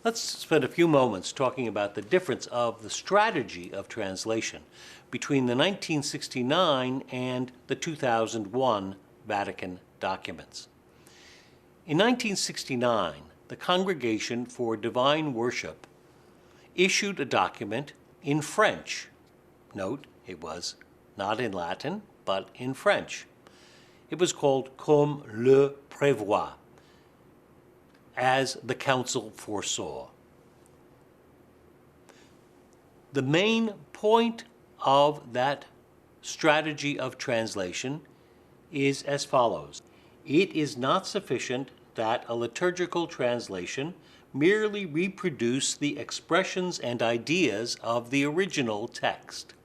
Let's spend a few moments talking about the difference of the strategy of translation between the 1969 and the 2001 Vatican documents. In 1969, the Congregation for Divine Worship issued a document in French. Note, it was not in Latin, but in French. It was called Comme le prévoit, as the Council foresaw. The main point of that strategy of translation is as follows. It is not sufficient that a liturgical translation merely reproduce the expressions and ideas of the original text.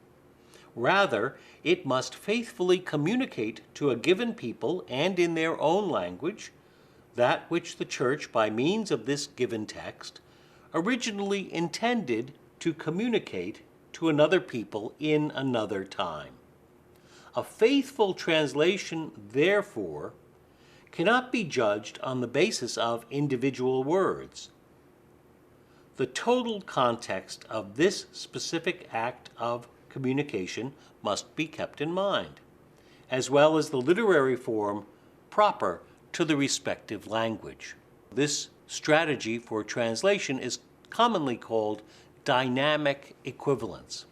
Rather, it must faithfully communicate to a given people and in their own language that which the Church, by means of this given text, originally intended to communicate to another people in another time. A faithful translation, therefore, cannot be judged on the basis of individual words. The total context of this specific act of communication must be kept in mind, as well as the literary form proper to the respective language. This strategy for translation is commonly called dynamic equivalence.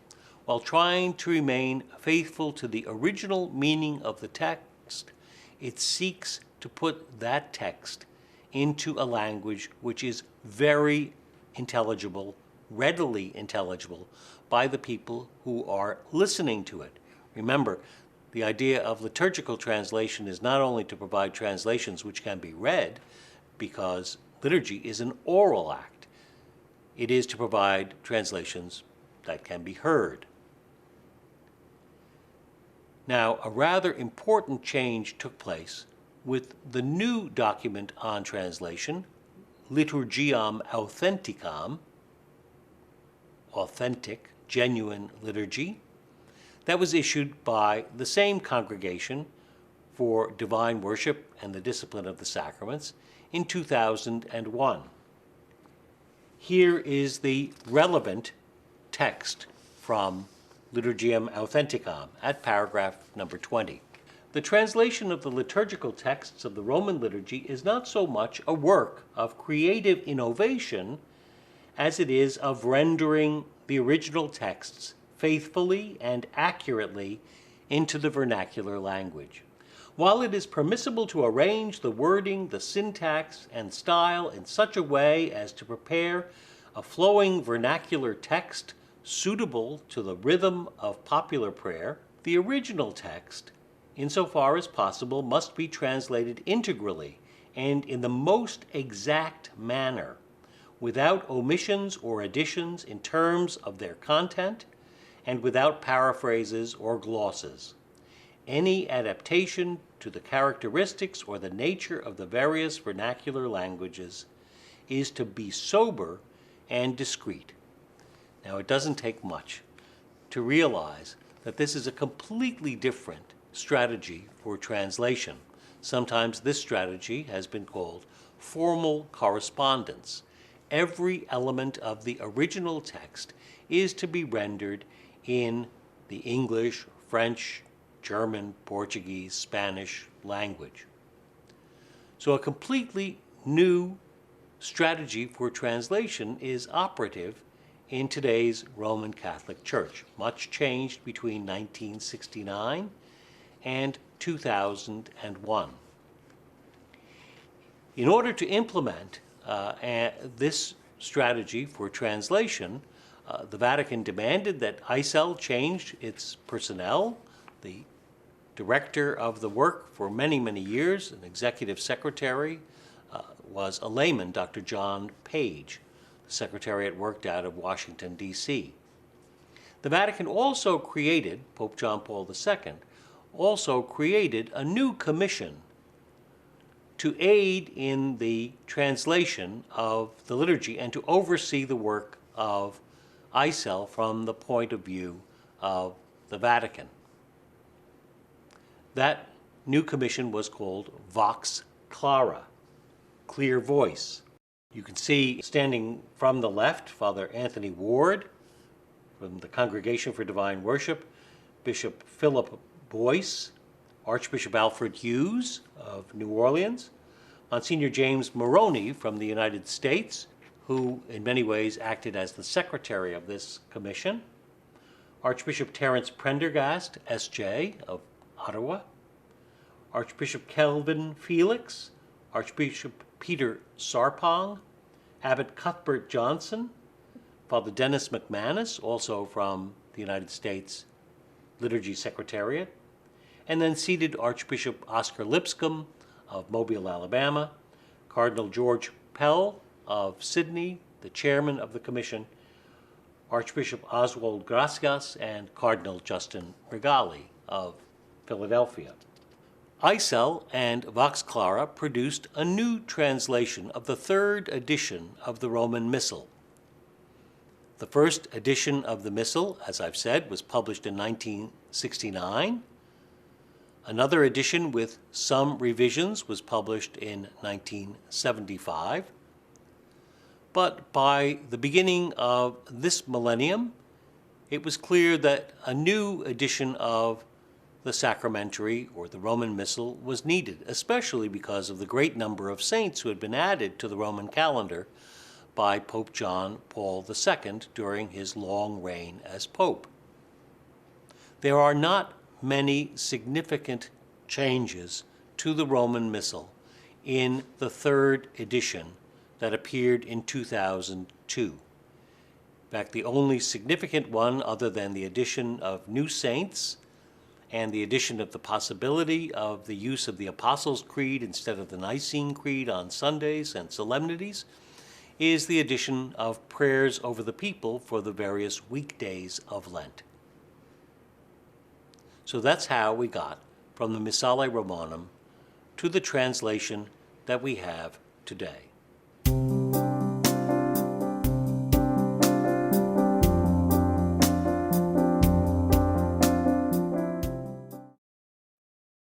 While trying to remain faithful to the original meaning of the text, it seeks to put that text into a language which is very intelligible, readily intelligible by the people who are listening to it. Remember, the idea of liturgical translation is not only to provide translations which can be read, because liturgy is an oral act. It is to provide translations that can be heard. Now, a rather important change took place with the new document on translation, Liturgiam Authenticam, authentic, genuine liturgy, that was issued by the same Congregation for Divine Worship and the Discipline of the Sacraments in 2001. Here is the relevant text from Liturgiam Authenticam at paragraph number 20. The translation of the liturgical texts of the Roman liturgy is not so much a work of creative innovation as it is of rendering the original texts faithfully and accurately into the vernacular language. While it is permissible to arrange the wording, the syntax, and style in such a way as to prepare a flowing vernacular text suitable to the rhythm of popular prayer, the original text, insofar as possible, must be translated integrally and in the most exact manner, without omissions or additions in terms of their content, and without paraphrases or glosses. Any adaptation to the characteristics or the nature of the various vernacular languages is to be sober and discreet. Now, it doesn't take much to realize that this is a completely different strategy for translation. Sometimes this strategy has been called formal correspondence. Every element of the original text is to be rendered in the English, French, German, Portuguese, Spanish language. So a completely new strategy for translation is operative in today's Roman Catholic Church. Much changed between 1969 and 2001. In order to implement this strategy for translation, the Vatican demanded that Missal change its personnel. The director of the work for many, many years, an executive secretary, was a layman, Dr. John Page. The secretariat worked out of Washington, D.C. The Vatican also created, Pope John Paul II, also created a new commission to aid in the translation of the liturgy and to oversee the work of Missal from the point of view of the Vatican. That new commission was called Vox Clara, clear voice. You can see standing from the left, Father Anthony Ward from the Congregation for Divine Worship, Bishop Philip Boyce, Archbishop Alfred Hughes of New Orleans, Monsignor James Moroney from the United States, who in many ways acted as the secretary of this commission, Archbishop Terence Prendergast, S.J. of Ottawa, Archbishop Kelvin Felix, Archbishop Peter Sarpong, Abbot Cuthbert Johnson, Father Dennis McManus, also from the United States Liturgy Secretariat, and then seated Archbishop Oscar Lipscomb of Mobile, Alabama, Cardinal George Pell of Sydney, the chairman of the commission, Archbishop Oswald Gracias, and Cardinal Justin Regali of Philadelphia. Eisel and Vox Clara produced a new translation of the third edition of the Roman Missal. The first edition of the Missal, as I've said, was published in 1969. Another edition with some revisions was published in 1975. But by the beginning of this millennium, it was clear that a new edition of the sacramentary, or the Roman Missal, was needed, especially because of the great number of saints who had been added to the Roman calendar by Pope John Paul II during his long reign as Pope. There are not many significant changes to the Roman Missal in the third edition that appeared in 2002. In fact, the only significant one, other than the addition of new saints and the addition of the possibility of the use of the Apostles' Creed instead of the Nicene Creed on Sundays and solemnities, is the addition of prayers over the people for the various weekdays of Lent. So that's how we got from the Missale Romanum to the translation that we have today.